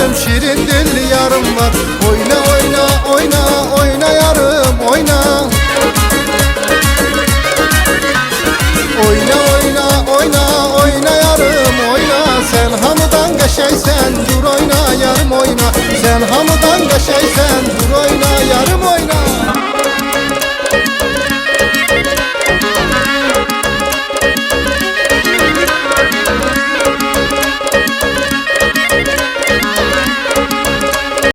yarım, şirin dilli yarım var. Oyna oyna oyna oyna yarım oyna. Oyna oyna oyna oyna yarım oyna. Sen hamıdan qəşəngsən, dur oyna yarım oyna. Sen hamıdan qəşəngsən,